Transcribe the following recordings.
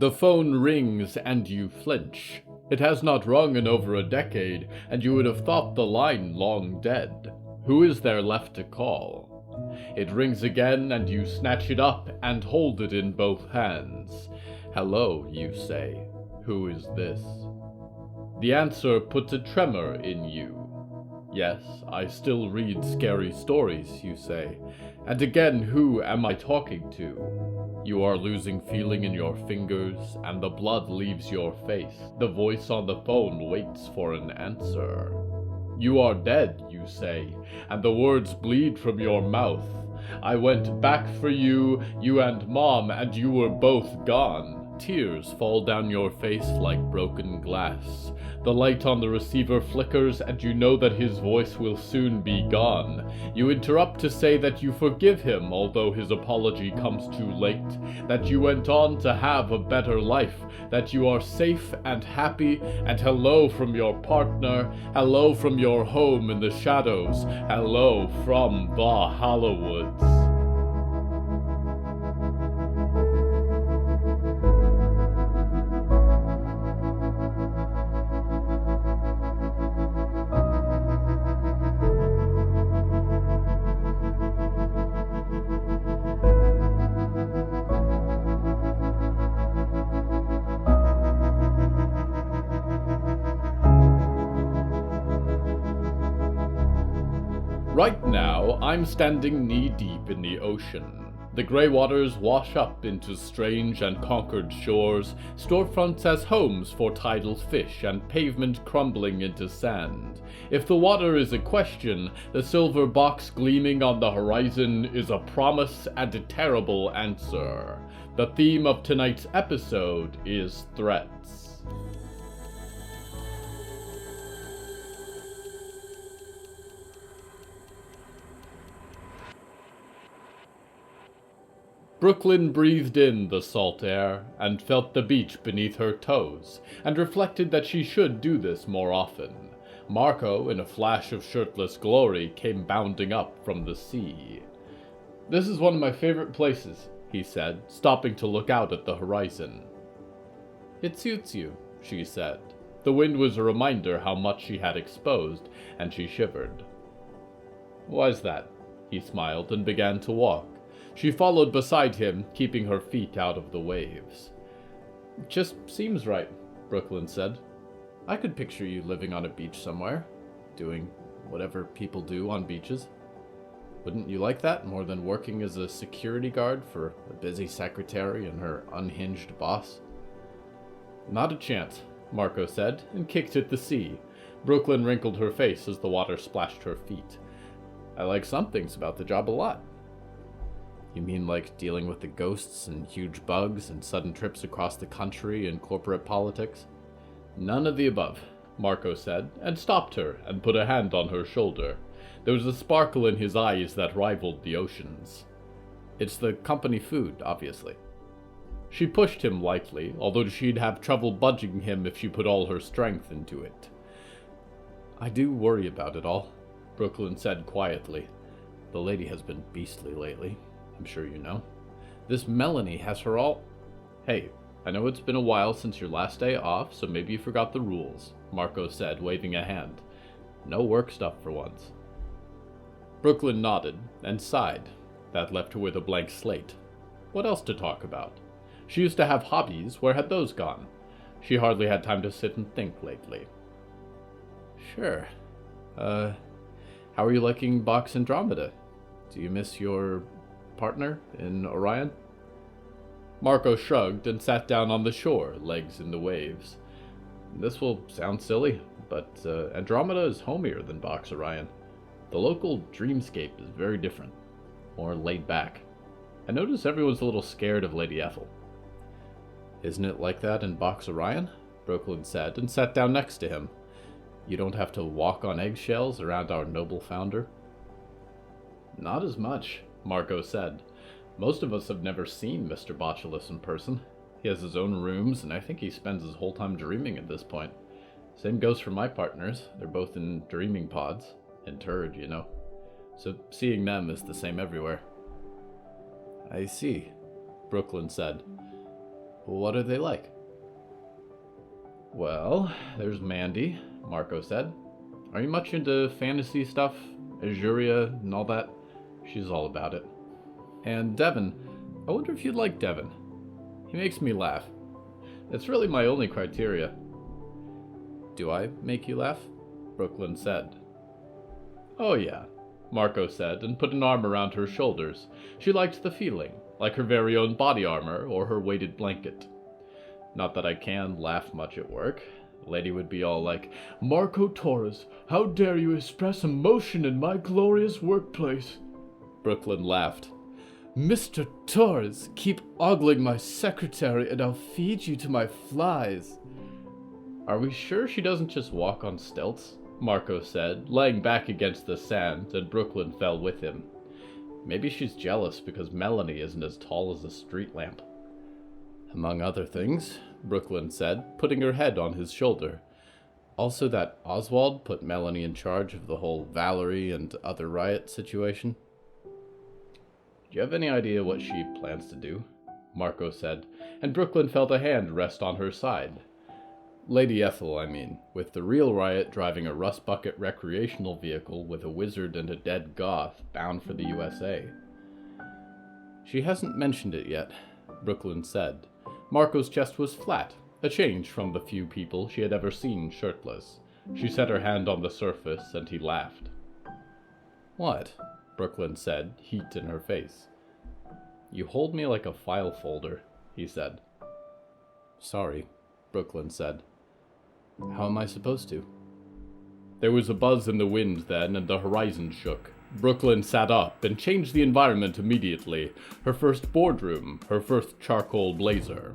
The phone rings and you flinch. It has not rung in over a decade, and you would have thought the line long dead. Who is there left to call? It rings again and you snatch it up and hold it in both hands. Hello, you say. Who is this? The answer puts a tremor in you. Yes, I still read scary stories, you say. And again, who am I talking to? You are losing feeling in your fingers, and the blood leaves your face. The voice on the phone waits for an answer. You are dead, you say, and the words bleed from your mouth. I went back for you, you and Mom, and you were both gone. Tears fall down your face like broken glass. The light on the receiver flickers, and you know that his voice will soon be gone. You interrupt to say that you forgive him, although his apology comes too late, that you went on to have a better life, that you are safe and happy, and hello from your partner, hello from your home in the shadows, hello from the Hallowoods. Right now, I'm standing knee-deep in the ocean. The grey waters wash up into strange and conquered shores, storefronts as homes for tidal fish, and pavement crumbling into sand. If the water is a question, the silver box gleaming on the horizon is a promise and a terrible answer. The theme of tonight's episode is threats. Brooklyn breathed in the salt air, and felt the beach beneath her toes, and reflected that she should do this more often. Marco, in a flash of shirtless glory, came bounding up from the sea. "This is one of my favorite places," he said, stopping to look out at the horizon. "It suits you," she said. The wind was a reminder how much she had exposed, and she shivered. "Why's that?" He smiled and began to walk. She followed beside him, keeping her feet out of the waves. "It just seems right," Brooklyn said. "I could picture you living on a beach somewhere, doing whatever people do on beaches. Wouldn't you like that more than working as a security guard for a busy secretary and her unhinged boss?" "Not a chance," Marco said, and kicked at the sea. Brooklyn wrinkled her face as the water splashed her feet. "I like some things about the job a lot." "You mean like dealing with the ghosts and huge bugs and sudden trips across the country and corporate politics?" "None of the above," Marco said, and stopped her and put a hand on her shoulder. There was a sparkle in his eyes that rivaled the ocean's. "It's the company food, obviously." She pushed him lightly, although she'd have trouble budging him if she put all her strength into it. "I do worry about it all," Brooklyn said quietly. "The lady has been beastly lately. I'm sure you know. This Melanie has her all—" "Hey, I know it's been a while since your last day off, so maybe you forgot the rules," Marco said, waving a hand. "No work stuff for once." Brooklyn nodded and sighed. That left her with a blank slate. What else to talk about? She used to have hobbies. Where had those gone? She hardly had time to sit and think lately. "Sure. How are you liking Box Andromeda? Do you miss your partner in Orion?" Marco shrugged and sat down on the shore, legs in the waves. "This will sound silly, but Andromeda is homier than Box Orion. The local dreamscape is very different, more laid back. I notice everyone's a little scared of Lady Ethel." "Isn't it like that in Box Orion?" Brooklyn said, and sat down next to him. "You don't have to walk on eggshells around our noble founder?" "Not as much," Marco said. "Most of us have never seen Mr. Botulus in person. He has his own rooms, and I think he spends his whole time dreaming at this point. Same goes for my partners. They're both in dreaming pods. Interred, you know. So seeing them is the same everywhere." "I see," Brooklyn said. What are they like? Well, there's Mandy, Marco said. Are you much into fantasy stuff? Azuria and all that? She's all about it. And Devin. I wonder if you'd like Devin. He makes me laugh. It's really my only criteria. Do I make you laugh? Brooklyn said. Oh yeah, Marco said, and put an arm around her shoulders. She liked the feeling, like her very own body armor or her weighted blanket. Not that I can laugh much at work. The lady would be all like, Marco Torres, how dare you express emotion in my glorious workplace? Brooklyn laughed. Mr. Torres, keep ogling my secretary and I'll feed you to my flies. Are we sure she doesn't just walk on stilts? Marco said, laying back against the sand, and Brooklyn fell with him. Maybe she's jealous because Melanie isn't as tall as a street lamp. Among other things, Brooklyn said, putting her head on his shoulder. Also that Oswald put Melanie in charge of the whole Valerie and other Riot situation. Do you have any idea what she plans to do? Marco said, and Brooklyn felt a hand rest on her side. Lady Ethel, I mean, with the real Riot driving a rust bucket recreational vehicle with a wizard and a dead goth bound for the USA. She hasn't mentioned it yet, Brooklyn said. Marco's chest was flat, a change from the few people she had ever seen shirtless. She set her hand on the surface, and he laughed. What? Brooklyn said, heat in her face. You hold me like a file folder, he said. Sorry, Brooklyn said. How am I supposed to? There was a buzz in the wind then, and the horizon shook. Brooklyn sat up and changed the environment immediately. Her first boardroom, her first charcoal blazer.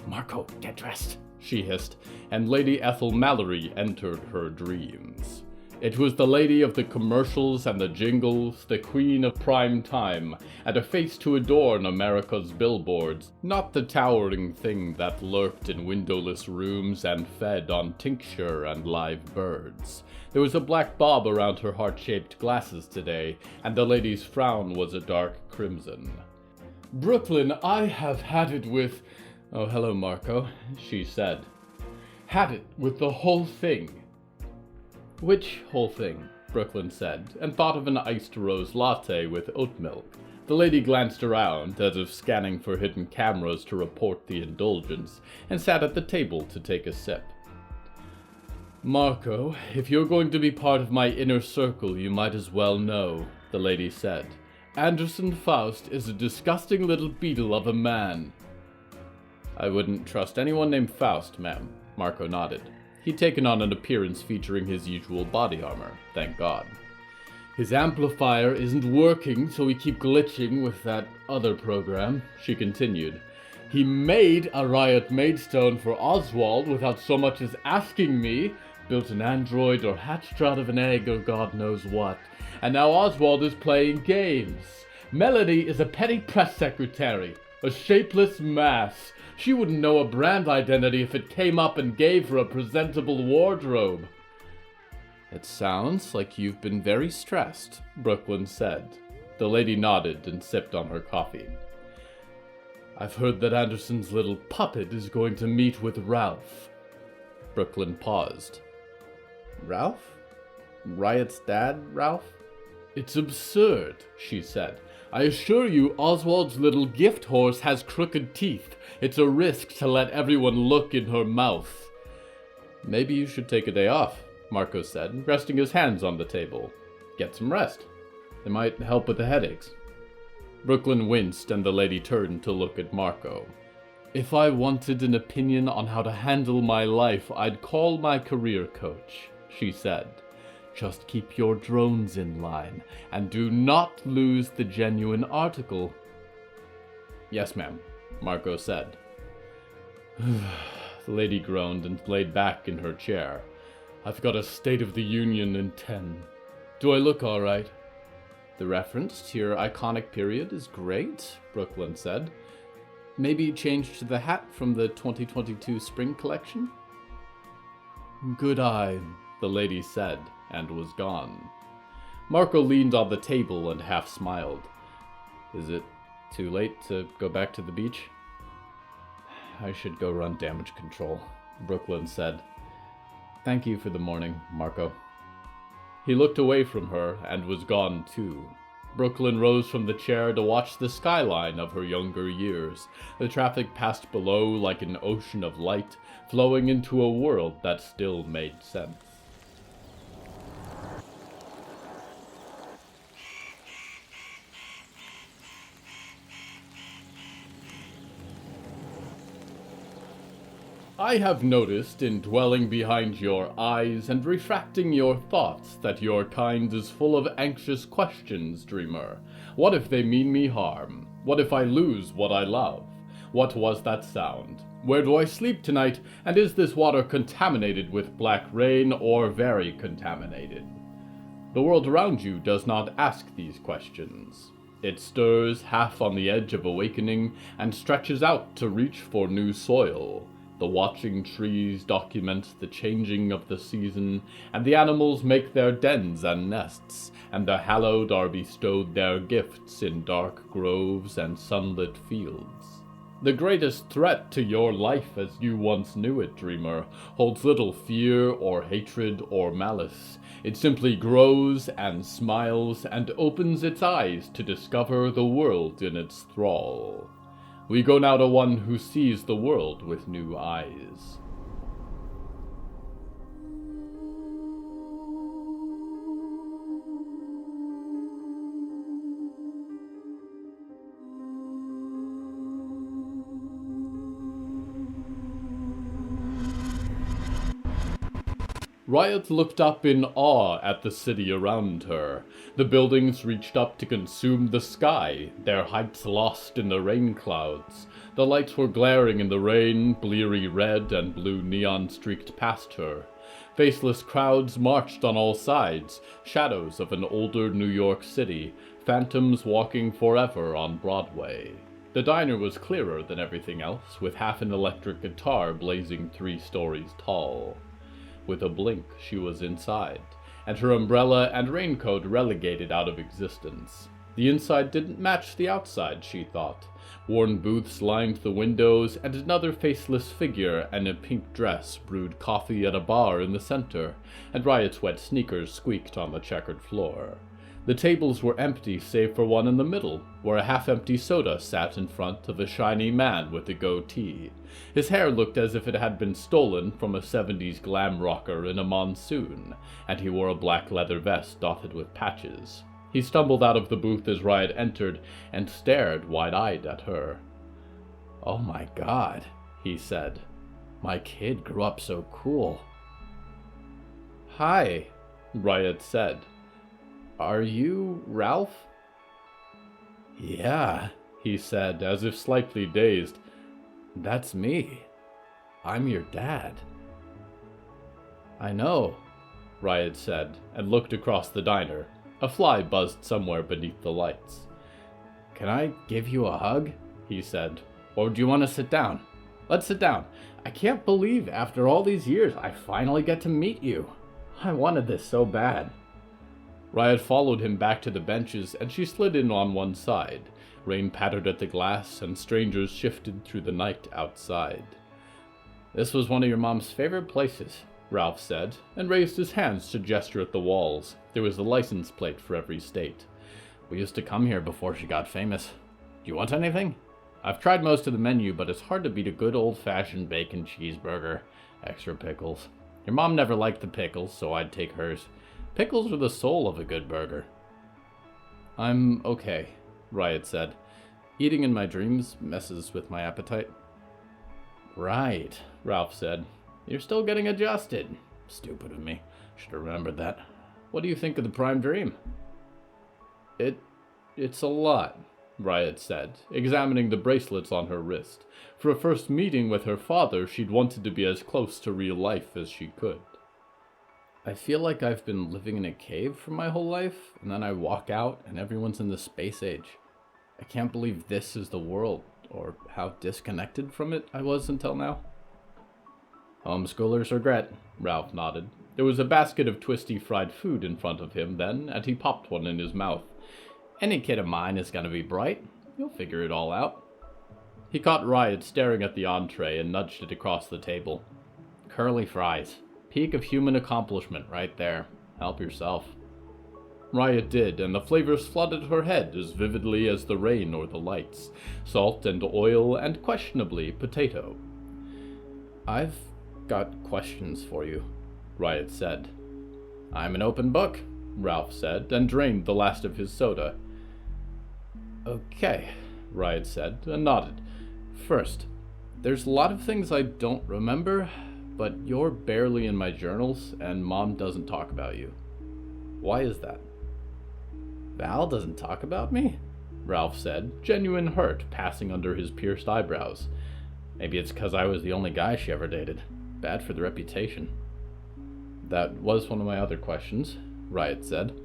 Marco, get dressed, she hissed, and Lady Ethel Mallory entered her dreams. It was the lady of the commercials and the jingles, the queen of prime time, and a face to adorn America's billboards, not the towering thing that lurked in windowless rooms and fed on tincture and live birds. There was a black bob around her heart-shaped glasses today, and the lady's frown was a dark crimson. Brooklyn, I have had it with... Oh, hello, Marco, she said. Had it with the whole thing. Which whole thing? Brooklyn said, and thought of an iced rose latte with oat milk. The lady glanced around, as if scanning for hidden cameras to report the indulgence, and sat at the table to take a sip. Marco, if you're going to be part of my inner circle, you might as well know, the lady said. Anderson Faust is a disgusting little beetle of a man. I wouldn't trust anyone named Faust, ma'am, Marco nodded. He'd taken on an appearance featuring his usual body armor, thank God. His amplifier isn't working, so we keep glitching with that other program, she continued. He made a Riot Maidstone for Oswald without so much as asking me, built an android or hatched out of an egg or God knows what, and now Oswald is playing games. Melody is a petty press secretary, a shapeless mass. She wouldn't know a brand identity if it came up and gave her a presentable wardrobe. It sounds like you've been very stressed, Brooklyn said. The lady nodded and sipped on her coffee. I've heard that Anderson's little puppet is going to meet with Ralph. Brooklyn paused. Ralph? Riot's dad, Ralph? It's absurd, she said. I assure you Oswald's little gift horse has crooked teeth. It's a risk to let everyone look in her mouth. Maybe you should take a day off, Marco said, resting his hands on the table. Get some rest. It might help with the headaches. Brooklyn winced, and the lady turned to look at Marco. If I wanted an opinion on how to handle my life, I'd call my career coach, she said. Just keep your drones in line, and do not lose the genuine article. Yes, ma'am, Marco said. The lady groaned and laid back in her chair. I've got a State of the Union in 10. Do I look all right? The reference to your iconic period is great, Brooklyn said. Maybe change to the hat from the 2022 spring collection? Good eye, the lady said, and was gone. Marco leaned on the table and half smiled. Is it too late to go back to the beach? I should go run damage control, Brooklyn said. Thank you for the morning, Marco. He looked away from her and was gone too. Brooklyn rose from the chair to watch the skyline of her younger years. The traffic passed below like an ocean of light, flowing into a world that still made sense. I have noticed in dwelling behind your eyes and refracting your thoughts that your kind is full of anxious questions, dreamer. What if they mean me harm? What if I lose what I love? What was that sound? Where do I sleep tonight? And is this water contaminated with black rain or very contaminated? The world around you does not ask these questions. It stirs half on the edge of awakening and stretches out to reach for new soil. The watching trees document the changing of the season, and the animals make their dens and nests, and the hallowed are bestowed their gifts in dark groves and sunlit fields. The greatest threat to your life as you once knew it, dreamer, holds little fear or hatred or malice. It simply grows and smiles and opens its eyes to discover the world in its thrall. We go now to one who sees the world with new eyes. Riot looked up in awe at the city around her. The buildings reached up to consume the sky, their heights lost in the rain clouds. The lights were glaring in the rain, bleary red and blue neon streaked past her. Faceless crowds marched on all sides, shadows of an older New York City, phantoms walking forever on Broadway. The diner was clearer than everything else, with half an electric guitar blazing 3 stories tall. With a blink, she was inside, and her umbrella and raincoat relegated out of existence. The inside didn't match the outside, she thought. Worn booths lined the windows, and another faceless figure in a pink dress brewed coffee at a bar in the center, and Riot's wet sneakers squeaked on the checkered floor. The tables were empty save for one in the middle, where a half-empty soda sat in front of a shiny man with a goatee. His hair looked as if it had been stolen from a 70s glam rocker in a monsoon, and he wore a black leather vest dotted with patches. He stumbled out of the booth as Riot entered, and stared wide-eyed at her. "Oh my God," he said. "My kid grew up so cool." "Hi," Riot said. "Are you Ralph?" "Yeah," he said, as if slightly dazed. "That's me. I'm your dad." "I know," Riot said, and looked across the diner. A fly buzzed somewhere beneath the lights. "Can I give you a hug?" he said. "Or do you want to sit down?" "Let's sit down. I can't believe after all these years I finally get to meet you. I wanted this so bad." Riot followed him back to the benches, and she slid in on one side. Rain pattered at the glass, and strangers shifted through the night outside. "This was one of your mom's favorite places," Ralph said, and raised his hands to gesture at the walls. There was a license plate for every state. "We used to come here before she got famous. Do you want anything? I've tried most of the menu, but it's hard to beat a good old-fashioned bacon cheeseburger. Extra pickles. Your mom never liked the pickles, so I'd take hers. Pickles are the soul of a good burger." "I'm okay," Riot said. "Eating in my dreams messes with my appetite." "Right," Ralph said. "You're still getting adjusted. Stupid of me. Should have remembered that. What do you think of the prime dream?" It's a lot," Riot said, examining the bracelets on her wrist. For a first meeting with her father, she'd wanted to be as close to real life as she could. "I feel like I've been living in a cave for my whole life, and then I walk out and everyone's in the space age. I can't believe this is the world, or how disconnected from it I was until now." "Homeschoolers regret," Ralph nodded. There was a basket of twisty fried food in front of him then, and he popped one in his mouth. "Any kid of mine is going to be bright. You'll figure it all out." He caught Riot staring at the entree and nudged it across the table. Curly fries. Peak of human accomplishment right there. Help yourself. Riot did, and the flavors flooded her head as vividly as the rain or the lights. Salt and oil and questionably potato. I've got questions for you, Riot said. I'm an open book, Ralph said, and drained the last of his soda. Okay, Riot said, and nodded. First, there's a lot of things I don't remember, but you're barely in my journals, and Mom doesn't talk about you. Why is that? Val doesn't talk about me? Ralph said, genuine hurt passing under his pierced eyebrows. Maybe it's 'cause I was the only guy she ever dated. Bad for the reputation. That was one of my other questions, Riot said,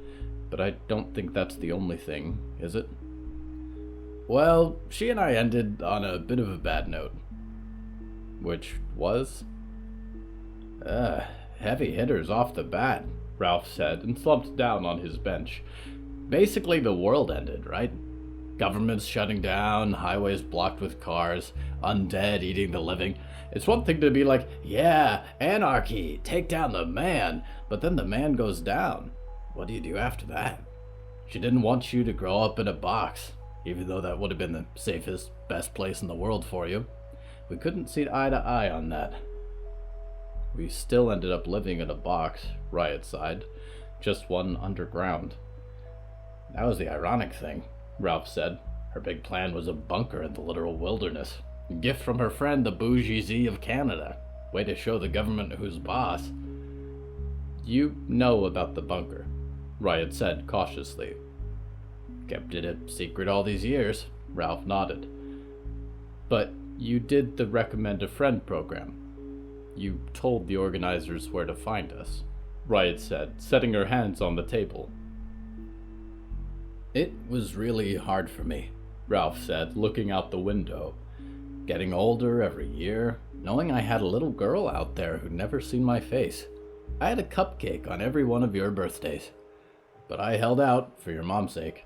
but I don't think that's the only thing, is it? Well, she and I ended on a bit of a bad note. Which was? Heavy hitters off the bat, Ralph said, and slumped down on his bench. Basically, the world ended, right? Governments shutting down, highways blocked with cars, undead eating the living. It's one thing to be like, yeah, anarchy, take down the man, but then the man goes down. What do you do after that? She didn't want you to grow up in a box, even though that would have been the safest, best place in the world for you. We couldn't see eye to eye on that. We still ended up living in a box, Riot sighed, just one underground. That was the ironic thing, Ralph said. Her big plan was a bunker in the literal wilderness. A gift from her friend, the bourgeoisie of Canada. Way to show the government who's boss. You know about the bunker, Riot said cautiously. Kept it a secret all these years, Ralph nodded. But you did the Recommend a Friend program. You told the organizers where to find us, Riot said, setting her hands on the table. It was really hard for me, Ralph said, looking out the window. Getting older every year, knowing I had a little girl out there who'd never seen my face. I had a cupcake on every one of your birthdays. But I held out for your mom's sake.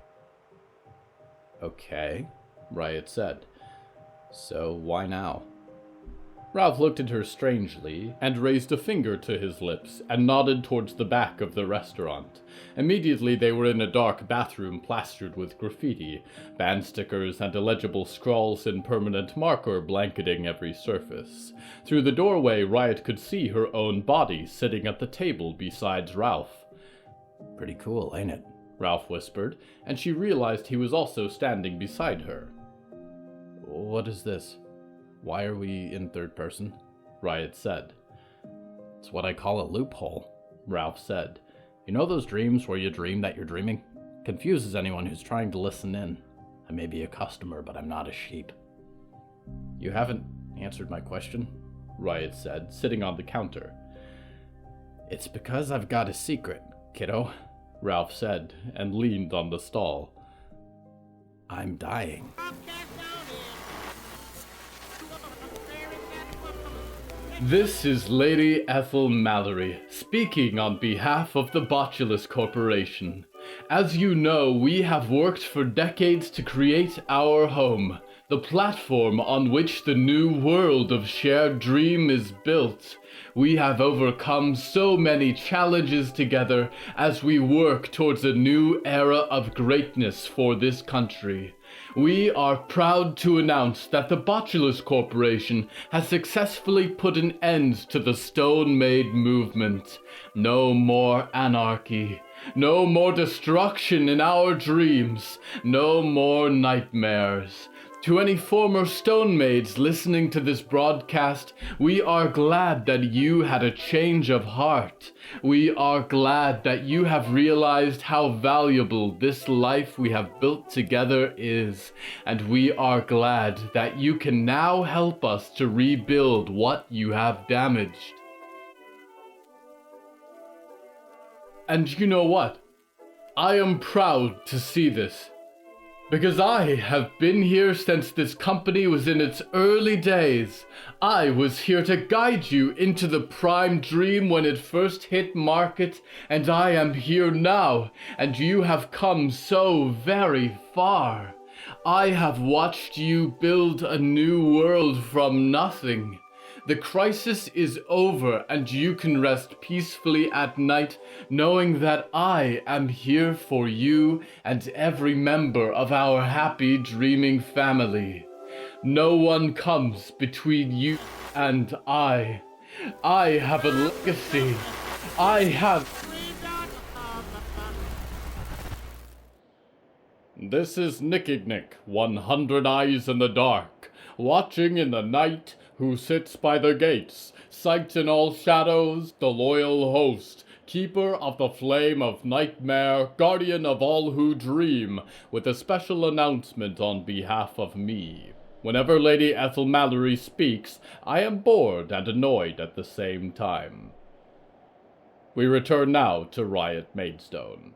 Okay, Riot said. So why now? Ralph looked at her strangely, and raised a finger to his lips, and nodded towards the back of the restaurant. Immediately they were in a dark bathroom plastered with graffiti, band stickers and illegible scrawls in permanent marker blanketing every surface. Through the doorway, Riot could see her own body sitting at the table beside Ralph. Pretty cool, ain't it? Ralph whispered, and she realized he was also standing beside her. What is this? Why are we in third person? Riot said. It's what I call a loophole, Ralph said. You know those dreams where you dream that you're dreaming? Confuses anyone who's trying to listen in. I may be a customer, but I'm not a sheep. You haven't answered my question, Riot said, sitting on the counter. It's because I've got a secret, kiddo, Ralph said, and leaned on the stall. I'm dying. This is Lady Ethel Mallory, speaking on behalf of the Botulus Corporation. As you know, we have worked for decades to create our home, the platform on which the new world of shared dream is built. We have overcome so many challenges together as we work towards a new era of greatness for this country. We are proud to announce that the Botulus Corporation has successfully put an end to the Stone Maid movement. No more anarchy. No more destruction in our dreams. No more nightmares. To any former Stone Maids listening to this broadcast, we are glad that you had a change of heart. We are glad that you have realized how valuable this life we have built together is, and we are glad that you can now help us to rebuild what you have damaged. And you know what? I am proud to see this. Because I have been here since this company was in its early days. I was here to guide you into the prime dream when it first hit market, and I am here now, and you have come so very far. I have watched you build a new world from nothing. The crisis is over, and you can rest peacefully at night, knowing that I am here for you and every member of our happy dreaming family. No one comes between you and I. I have a legacy. I have... This is Nickignick, 100 Eyes in the Dark, watching in the night, who sits by the gates, sight in all shadows, the loyal host, keeper of the flame of nightmare, guardian of all who dream, with a special announcement on behalf of me. Whenever Lady Ethel Mallory speaks, I am bored and annoyed at the same time. We return now to Riot Maidstone.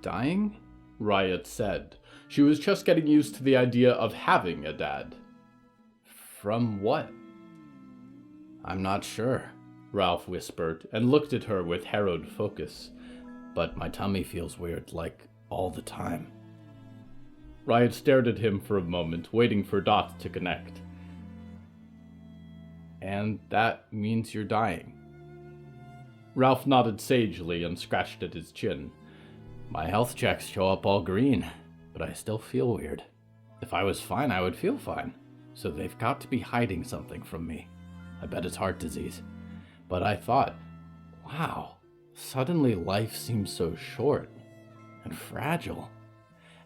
Dying? Riot said. She was just getting used to the idea of having a dad. From what? I'm not sure, Ralph whispered, and looked at her with harrowed focus. But my tummy feels weird, like, all the time. Riot stared at him for a moment, waiting for dots to connect. And that means you're dying. Ralph nodded sagely and scratched at his chin. My health checks show up all green, but I still feel weird. If I was fine, I would feel fine. So they've got to be hiding something from me. I bet it's heart disease. But I thought, wow, suddenly life seems so short and fragile.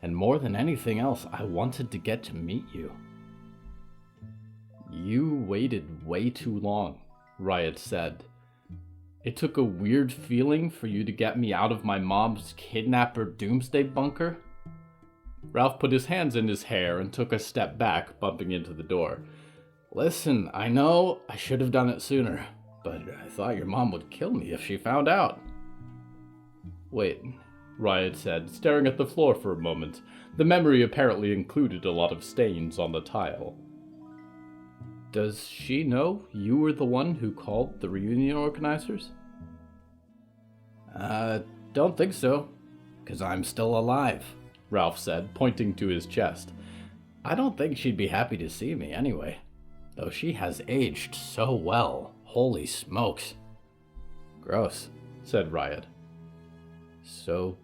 And more than anything else, I wanted to get to meet you. You waited way too long, Riot said. It took a weird feeling for you to get me out of my mom's kidnapper doomsday bunker? Ralph put his hands in his hair and took a step back, bumping into the door. Listen, I know I should have done it sooner, but I thought your mom would kill me if she found out. Wait, Riot said, staring at the floor for a moment. The memory apparently included a lot of stains on the tile. Does she know you were the one who called the reunion organizers? Don't think so, 'cause I'm still alive, Ralph said, pointing to his chest. I don't think she'd be happy to see me anyway, though she has aged so well. Holy smokes. Gross, said Riot. So,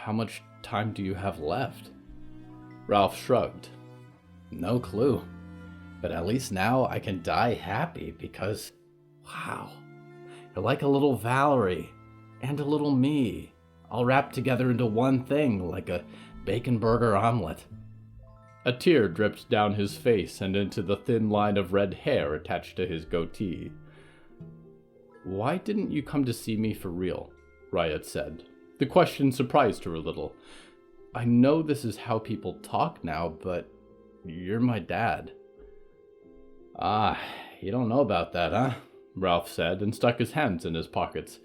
how much time do you have left? Ralph shrugged. No clue. But at least now I can die happy because, wow, you're like a little Valerie and a little me, all wrapped together into one thing like a bacon burger omelet. A tear dripped down his face and into the thin line of red hair attached to his goatee. Why didn't you come to see me for real? Riot said. The question surprised her a little. I know this is how people talk now, but you're my dad. Ah, you don't know about that, huh? Ralph said and stuck his hands in his pockets.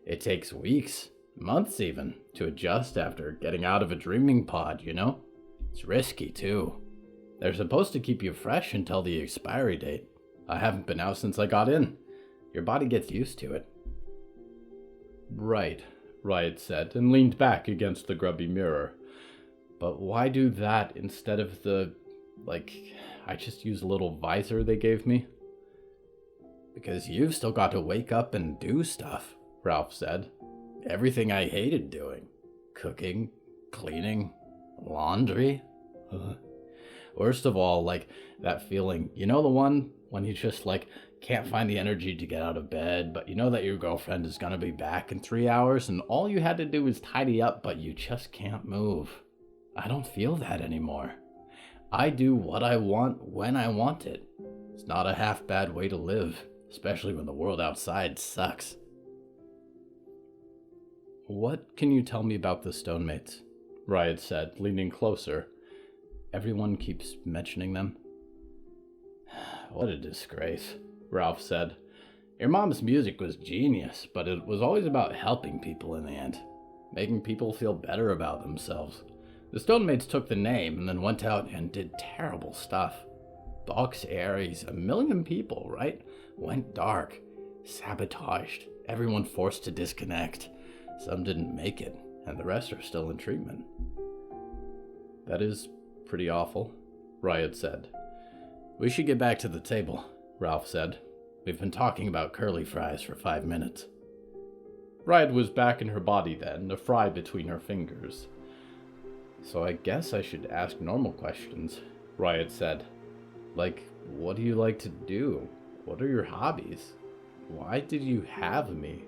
It takes weeks, months even, to adjust after getting out of a dreaming pod, you know? It's risky, too. They're supposed to keep you fresh until the expiry date. I haven't been out since I got in. Your body gets used to it. Right, Riot said, and leaned back against the grubby mirror. But why do that instead of the, I just use a little visor they gave me? Because you've still got to wake up and do stuff, Ralph said. Everything I hated doing. Cooking, cleaning, laundry. Worst of all, that feeling, you know the one when you just, can't find the energy to get out of bed, but you know that your girlfriend is gonna be back in 3 hours and all you had to do is tidy up, but you just can't move. I don't feel that anymore. I do what I want when I want it. It's not a half bad way to live, especially when the world outside sucks. What can you tell me about the Stonemates? Riot said, leaning closer. Everyone keeps mentioning them. What a disgrace, Ralph said. Your mom's music was genius, but it was always about helping people in the end, making people feel better about themselves. The Stonemates took the name and then went out and did terrible stuff. Box Aries, 1 million people, right? Went dark, sabotaged, everyone forced to disconnect. Some didn't make it, and the rest are still in treatment. That is pretty awful, Riot said. We should get back to the table, Ralph said. We've been talking about curly fries for 5 minutes. Riot was back in her body then, a fry between her fingers. So I guess I should ask normal questions, Riot said. Like, what do you like to do? What are your hobbies? Why did you have me?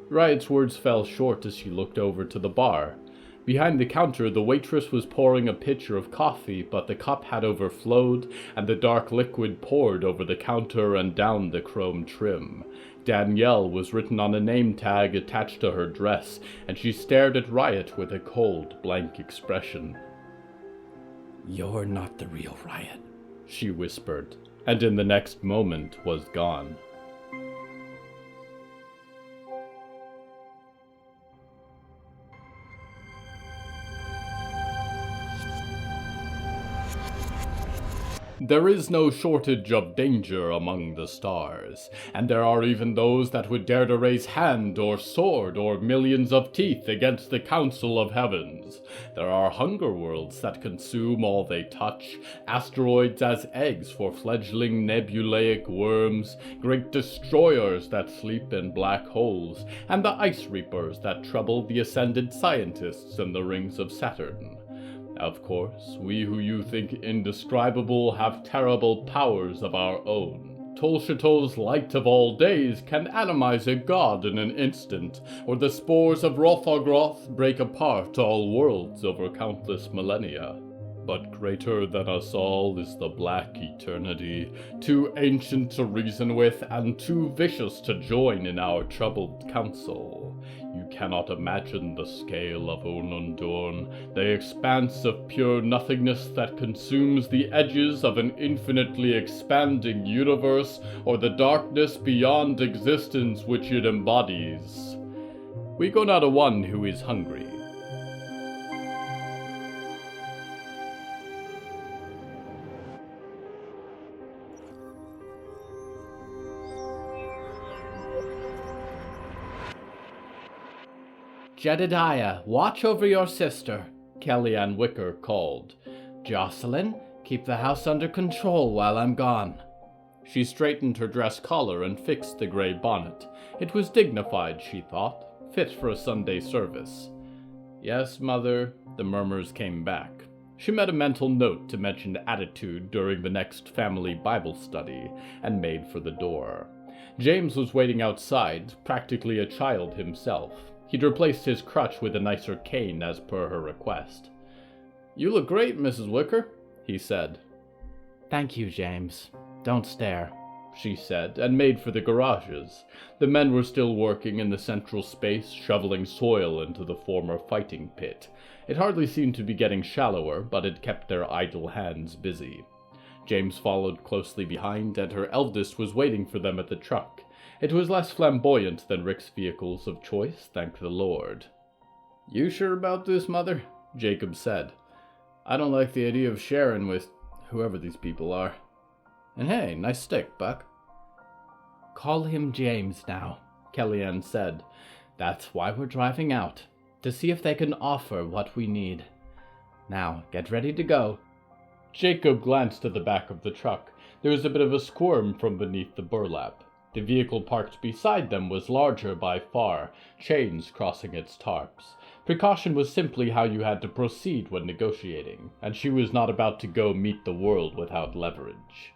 Riot's words fell short as she looked over to the bar. Behind the counter, the waitress was pouring a pitcher of coffee, but the cup had overflowed, and the dark liquid poured over the counter and down the chrome trim. Danielle was written on a name tag attached to her dress, and she stared at Riot with a cold, blank expression. You're not the real Riot, she whispered, and in the next moment was gone. There is no shortage of danger among the stars, and there are even those that would dare to raise hand or sword or millions of teeth against the Council of Heavens. There are hunger worlds that consume all they touch, asteroids as eggs for fledgling nebulaic worms, great destroyers that sleep in black holes, and the ice reapers that trouble the ascended scientists in the rings of Saturn. Of course, we who you think indescribable have terrible powers of our own. Tolshato's light of all days can atomize a god in an instant, or the spores of Rothagroth break apart all worlds over countless millennia. But greater than us all is the Black Eternity, too ancient to reason with and too vicious to join in our troubled council. You cannot imagine the scale of Onundorn, the expanse of pure nothingness that consumes the edges of an infinitely expanding universe, or the darkness beyond existence which it embodies. We go now to one who is hungry. Jedediah, watch over your sister, Kellyanne Wicker called. Jocelyn, keep the house under control while I'm gone. She straightened her dress collar and fixed the gray bonnet. It was dignified, she thought, fit for a Sunday service. Yes, Mother, the murmurs came back. She made a mental note to mention attitude during the next family Bible study, and made for the door. James was waiting outside, practically a child himself. He'd replaced his crutch with a nicer cane as per her request. "You look great, Mrs. Wicker," he said. "Thank you, James. Don't stare," she said, and made for the garages. The men were still working in the central space, shoveling soil into the former fighting pit. It hardly seemed to be getting shallower, but it kept their idle hands busy. James followed closely behind, and her eldest was waiting for them at the truck. It was less flamboyant than Rick's vehicles of choice, thank the Lord. "You sure about this, Mother?" Jacob said. "I don't like the idea of sharing with whoever these people are. And hey, nice stick, Buck." "Call him James now," Kellyanne said. "That's why we're driving out, to see if they can offer what we need. Now, get ready to go." Jacob glanced at the back of the truck. There was a bit of a squirm from beneath the burlap. The vehicle parked beside them was larger by far, chains crossing its tarps. Precaution was simply how you had to proceed when negotiating, and she was not about to go meet the world without leverage.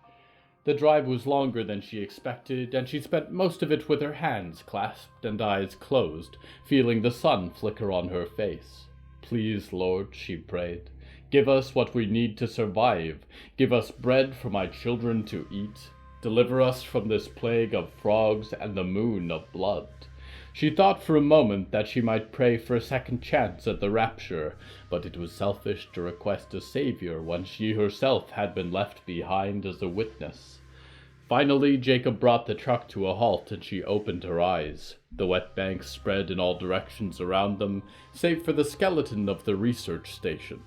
The drive was longer than she expected, and she spent most of it with her hands clasped and eyes closed, feeling the sun flicker on her face. "Please, Lord," she prayed, "give us what we need to survive. Give us bread for my children to eat. Deliver us from this plague of frogs and the moon of blood." She thought for a moment that she might pray for a second chance at the rapture, but it was selfish to request a savior when she herself had been left behind as a witness. Finally, Jacob brought the truck to a halt, and she opened her eyes. The wet banks spread in all directions around them, save for the skeleton of the research station.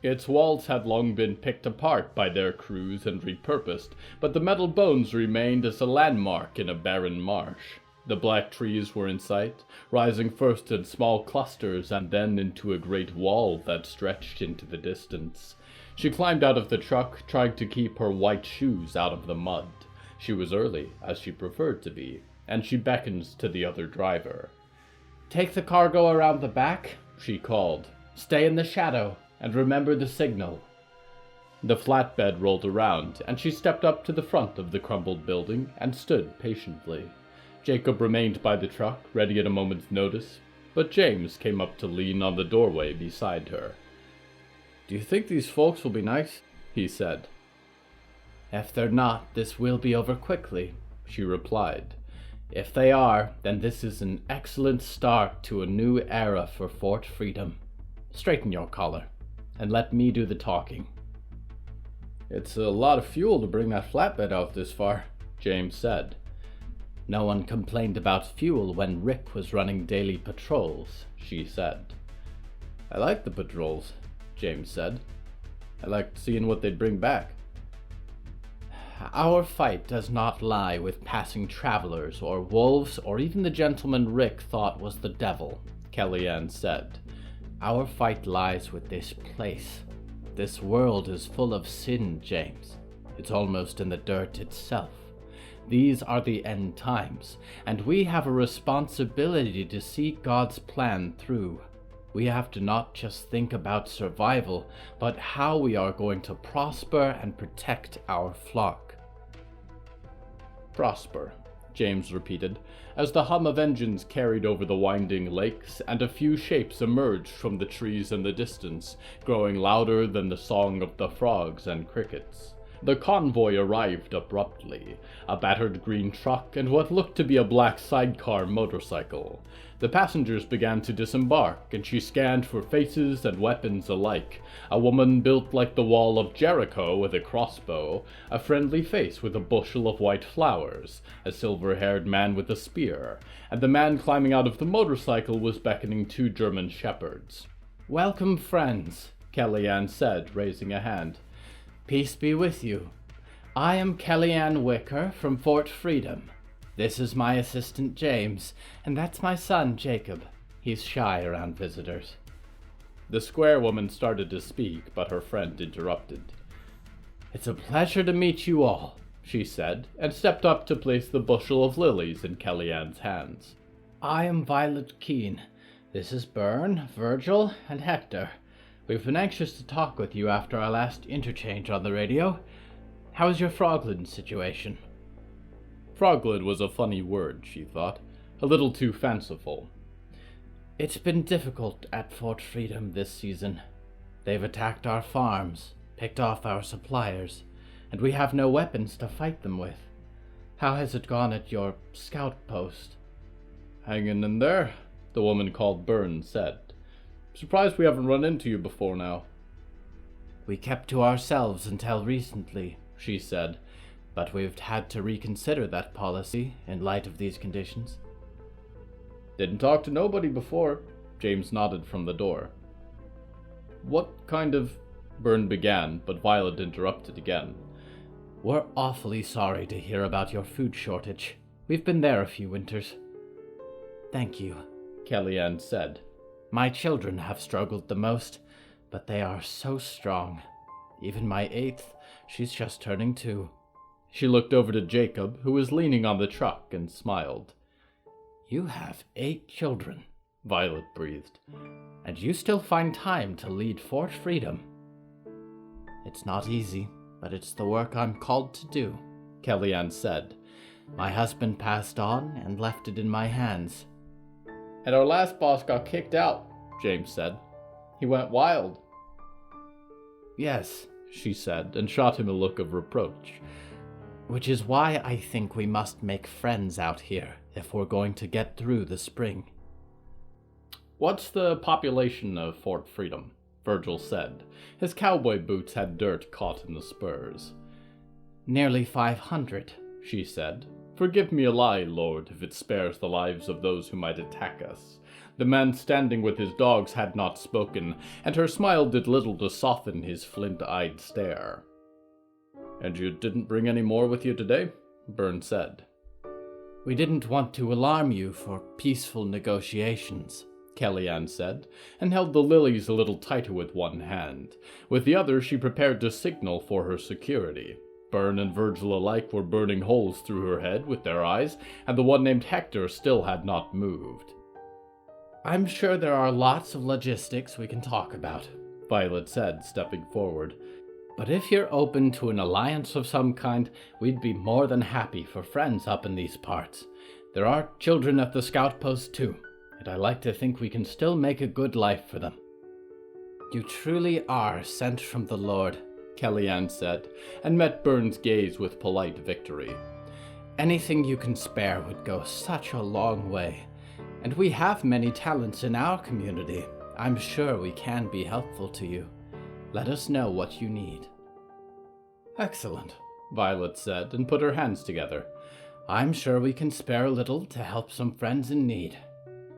Its walls had long been picked apart by their crews and repurposed, but the metal bones remained as a landmark in a barren marsh. The black trees were in sight, rising first in small clusters and then into a great wall that stretched into the distance. She climbed out of the truck, trying to keep her white shoes out of the mud. She was early, as she preferred to be, and she beckoned to the other driver. "Take the cargo around the back," she called. "Stay in the shadow, and remember the signal." The flatbed rolled around, and she stepped up to the front of the crumbled building and stood patiently. Jacob remained by the truck, ready at a moment's notice, but James came up to lean on the doorway beside her. "Do you think these folks will be nice?" he said. "If they're not, this will be over quickly," she replied. "If they are, then this is an excellent start to a new era for Fort Freedom. Straighten your collar, and let me do the talking." "It's a lot of fuel to bring that flatbed out this far," James said. "No one complained about fuel when Rick was running daily patrols," she said. "I like the patrols," James said. "I liked seeing what they'd bring back." "Our fight does not lie with passing travelers or wolves or even the gentleman Rick thought was the devil," Kellyanne said. "Our fight lies with this place. This world is full of sin, James. It's almost in the dirt itself. These are the end times, and we have a responsibility to see God's plan through. We have to not just think about survival, but how we are going to prosper and protect our flock." "Prosper," James repeated, as the hum of engines carried over the winding lakes, and a few shapes emerged from the trees in the distance, growing louder than the song of the frogs and crickets. The convoy arrived abruptly, a battered green truck and what looked to be a black sidecar motorcycle. The passengers began to disembark, and she scanned for faces and weapons alike. A woman built like the wall of Jericho with a crossbow, a friendly face with a bushel of white flowers, a silver-haired man with a spear, and the man climbing out of the motorcycle was beckoning 2 German shepherds. "Welcome, friends," Kellyanne said, raising a hand. "Peace be with you. I am Kellyanne Wicker from Fort Freedom. This is my assistant James, and that's my son Jacob. He's shy around visitors." The square woman started to speak, but her friend interrupted. "It's a pleasure to meet you all," she said, and stepped up to place the bushel of lilies in Kellyanne's hands. "I am Violet Keene. This is Byrne, Virgil, and Hector. We've been anxious to talk with you after our last interchange on the radio. How is your Frogland situation?" Frogland was a funny word, she thought, a little too fanciful. "It's been difficult at Fort Freedom this season. They've attacked our farms, picked off our suppliers, and we have no weapons to fight them with. How has it gone at your scout post?" "Hanging in there," the woman called Byrne said. "Surprised we haven't run into you before now." "We kept to ourselves until recently," she said, "but we've had to reconsider that policy in light of these conditions." "Didn't talk to nobody before," James nodded from the door. "What kind of—" Byrne began, but Violet interrupted again. "We're awfully sorry to hear about your food shortage. We've been there a few winters." "Thank you," Kellyanne said. "My children have struggled the most, but they are so strong. Even my 8th, she's just turning 2. She looked over to Jacob, who was leaning on the truck, and smiled. "You have 8 children," Violet breathed. "and you still find time to lead Fort Freedom." "It's not easy, but it's the work I'm called to do," Kellyanne said. "My husband passed on and left it in my hands." "And our last boss got kicked out," James said. "He went wild." "Yes," she said, and shot him a look of reproach. "Which is why I think we must make friends out here if we're going to get through the spring." "What's the population of Fort Freedom?" Virgil said. His cowboy boots had dirt caught in the spurs. "Nearly 500, she said. "Forgive me a lie, Lord, if it spares the lives of those who might attack us." The man standing with his dogs had not spoken, and her smile did little to soften his flint-eyed stare. "And you didn't bring any more with you today?" Byrne said. We didn't want to alarm you for peaceful negotiations, Kellyanne said, and held the lilies a little tighter with one hand. With the other, she prepared to signal for her security. Byrne and Virgil alike were burning holes through her head with their eyes, and the one named Hector still had not moved. I'm sure there are lots of logistics we can talk about, Violet said, stepping forward. But if you're open to an alliance of some kind, we'd be more than happy for friends up in these parts. There are children at the scout post too, and I like to think we can still make a good life for them. You truly are sent from the Lord, Kellyanne said, and met Byrne's gaze with polite victory. Anything you can spare would go such a long way, and we have many talents in our community. I'm sure we can be helpful to you. Let us know what you need. Excellent, Violet said, and put her hands together. I'm sure we can spare a little to help some friends in need.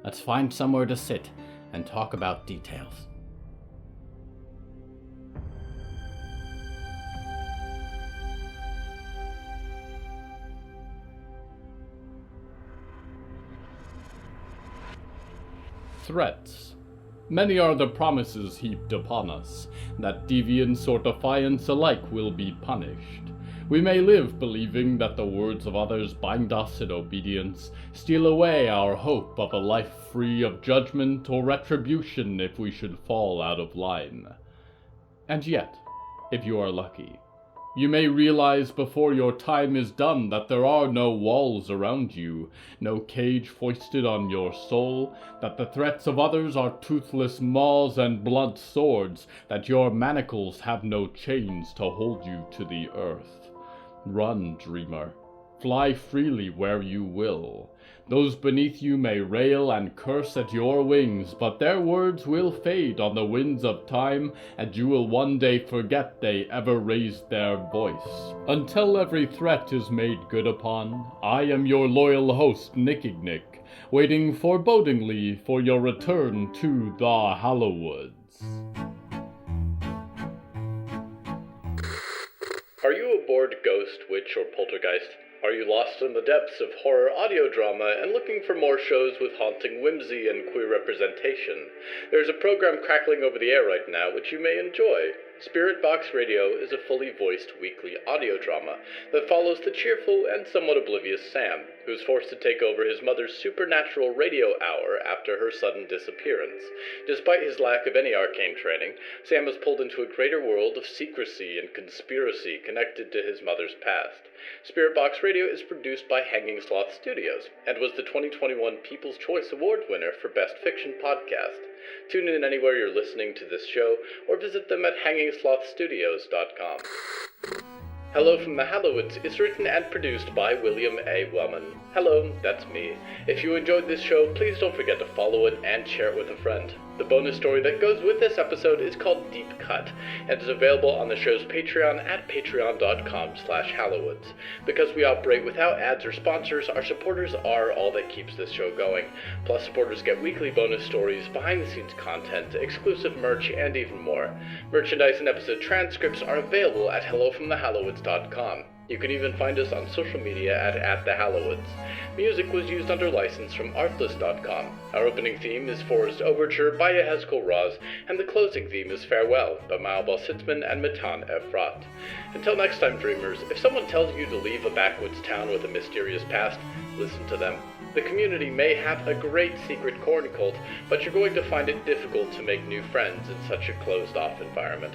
Let's find somewhere to sit and talk about details. Threats. Many are the promises heaped upon us, that deviance or defiance alike will be punished. We may live believing that the words of others bind us in obedience, steal away our hope of a life free of judgment or retribution if we should fall out of line. And yet, if you are lucky, you may realize before your time is done that there are no walls around you, no cage foisted on your soul, that the threats of others are toothless maws and blunt swords, that your manacles have no chains to hold you to the earth. Run, dreamer. Fly freely where you will. Those beneath you may rail and curse at your wings, but their words will fade on the winds of time, and you will one day forget they ever raised their voice. Until every threat is made good upon, I am your loyal host, Nickignick, waiting forebodingly for your return to the Hallowoods. Are you a bored ghost, witch, or poltergeist? Are you lost in the depths of horror audio drama and looking for more shows with haunting whimsy and queer representation? There's a program crackling over the air right now which you may enjoy. Spirit Box Radio is a fully voiced weekly audio drama that follows the cheerful and somewhat oblivious Sam, who's forced to take over his mother's supernatural radio hour after her sudden disappearance. Despite his lack of any arcane training, Sam is pulled into a greater world of secrecy and conspiracy connected to his mother's past. Spirit Box Radio is produced by Hanging Sloth Studios and was the 2021 People's Choice Award winner for Best Fiction Podcast. Tune in anywhere you're listening to this show, or visit them at hangingslothstudios.com. Hello from the Hallowoods is written and produced by William A. Wellman. Hello, that's me. If you enjoyed this show, please don't forget to follow it and share it with a friend. The bonus story that goes with this episode is called Deep Cut, and is available on the show's Patreon at patreon.com/Hallowoods. Because we operate without ads or sponsors, our supporters are all that keeps this show going. Plus, supporters get weekly bonus stories, behind-the-scenes content, exclusive merch, and even more. Merchandise and episode transcripts are available at hellofromthehallowoods.com. You can even find us on social media at the Hallowoods. Music was used under license from Artlist.com. Our opening theme is Forest Overture by Yehezkel Raz, and the closing theme is Farewell by Malbal Sitzman and Matan Efrat. Until next time, dreamers, if someone tells you to leave a backwoods town with a mysterious past, listen to them. The community may have a great secret corn cult, but you're going to find it difficult to make new friends in such a closed-off environment.